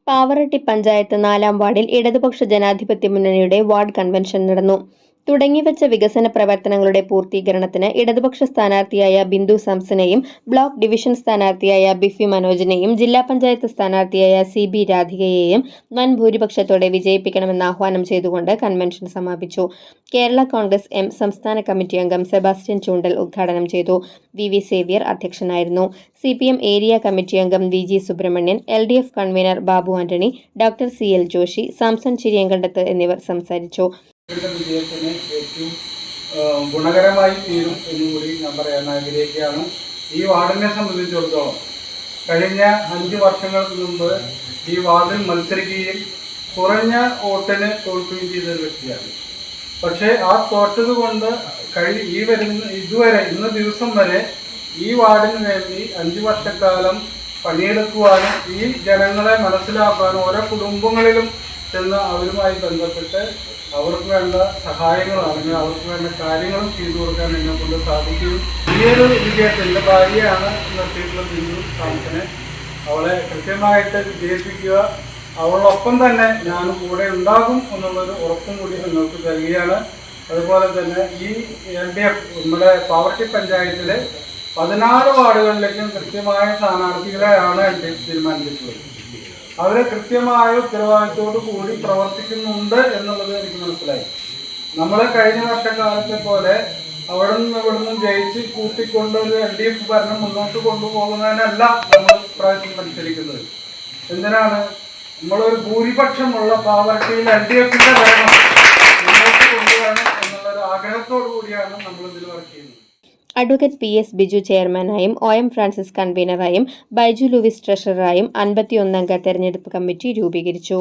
പാവറട്ടി പഞ്ചായത്ത് 4-ാം വാർഡിൽ ഇടതുപക്ഷ ജനാധിപത്യ മുന്നണിയുടെ വാർഡ് കൺവെൻഷൻ നടന്നു. തുടങ്ങിവച്ച വികസന പ്രവർത്തനങ്ങളുടെ പൂർത്തീകരണത്തിന് ഇടതുപക്ഷ സ്ഥാനാർത്ഥിയായ ബിന്ദു സാംസണെയും ബ്ലോക്ക് ഡിവിഷൻ സ്ഥാനാർത്ഥിയായ ബിഫി മനോജിനെയും ജില്ലാ പഞ്ചായത്ത് സ്ഥാനാർത്ഥിയായ CB രാധികയെയും വൻ ഭൂരിപക്ഷത്തോടെ വിജയിപ്പിക്കണമെന്ന് ആഹ്വാനം ചെയ്തുകൊണ്ട് കൺവെൻഷൻ സമാപിച്ചു. കേരള കോൺഗ്രസ് എം സംസ്ഥാന കമ്മിറ്റി അംഗം സെബാസ്റ്റ്യൻ ചൂണ്ടൽ ഉദ്ഘാടനം ചെയ്തു. VV സേവ്യർ അധ്യക്ഷനായിരുന്നു. CPM ഏരിയ കമ്മിറ്റി അംഗം VG Subramanian, LDF convener Babu Antony, doctor CL Joshi, Samson Chiriyankandath എന്നിവർ സംസാരിച്ചു. വിജയത്തിന് ഏറ്റവും ഗുണകരമായി തീരും എന്നുകൂടി ഞാൻ പറയാൻ ആഗ്രഹിക്കുകയാണ്. ഈ വാർഡിനെ സംബന്ധിച്ചിടത്തോളം കഴിഞ്ഞ 5 വർഷങ്ങൾക്ക് മുമ്പ് ഈ വാർഡിൽ മത്സരിക്കുകയും കുറഞ്ഞ വോട്ടിന് തോൽക്കുകയും ചെയ്ത വ്യക്തിയാണ്. പക്ഷേ ആ തോറ്റത് കൊണ്ട് ഇതുവരെ ഇന്ന് ദിവസം വരെ ഈ വാർഡിന് വേണ്ടി 5 വർഷക്കാലം പണിയെടുക്കുവാനും ഈ ജനങ്ങളെ മനസ്സിലാക്കാനും ഓരോ കുടുംബങ്ങളിലും ചെന്ന് അവരുമായി ബന്ധപ്പെട്ട് അവർക്ക് വേണ്ട സഹായങ്ങളും അല്ലെങ്കിൽ അവർക്ക് വേണ്ട കാര്യങ്ങളും ചെയ്തു കൊടുക്കാൻ എന്നെ കൊണ്ട് സാധിക്കും. ഈയൊരു വിജയത്തിൻ്റെ ഭാര്യയാണ് നിർത്തിയിട്ടുള്ള ബിന്ദു സാംസനെ. അവളെ കൃത്യമായിട്ട് വിജയിപ്പിക്കുക, അവളൊപ്പം തന്നെ ഞാനും കൂടെ ഉണ്ടാകും എന്നുള്ളൊരു ഉറപ്പും കൂടി നിങ്ങൾക്ക് തരികയാണ്. അതുപോലെ തന്നെ ഈ LDF നമ്മുടെ പാവറട്ടി പഞ്ചായത്തിലെ 14 വാർഡുകളിലേക്കും കൃത്യമായ സ്ഥാനാർത്ഥികളെയാണ് LDF തീരുമാനിച്ചിട്ടുള്ളത്. അവർ കൃത്യമായ ഉത്തരവാദിത്തോടു കൂടി പ്രവർത്തിക്കുന്നുണ്ട് എന്നുള്ളത് എനിക്ക് മനസ്സിലായി. നമ്മൾ കഴിഞ്ഞ വർഷക്കാലത്തെ പോലെ അവിടെ നിന്നും ഇവിടെ നിന്നും ജയിച്ച് കൂട്ടിക്കൊണ്ട് ഒരു LDF ഭരണം മുന്നോട്ട് കൊണ്ടുപോകുന്നതിനല്ല നമ്മൾ പ്രാവശ്യം മത്സരിക്കുന്നത്. എന്തിനാണ് നമ്മളൊരു ഭൂരിപക്ഷമുള്ള പാവറട്ടിയിൽ LDFന്റെ ഭരണം മുന്നോട്ട് കൊണ്ടുവരണം എന്നുള്ളൊരു ആഗ്രഹത്തോടു കൂടിയാണ് നമ്മൾ ഇതിൽ വർക്ക് ചെയ്യുന്നത്. അഡ്വക്കേറ്റ് PS ബിജു ചെയർമാനായും OM ഫ്രാൻസിസ് കൺവീനറായും ബൈജു ലൂവിസ് ട്രഷററായും 51 അംഗ തെരഞ്ഞെടുപ്പ് കമ്മിറ്റി രൂപീകരിച്ചു.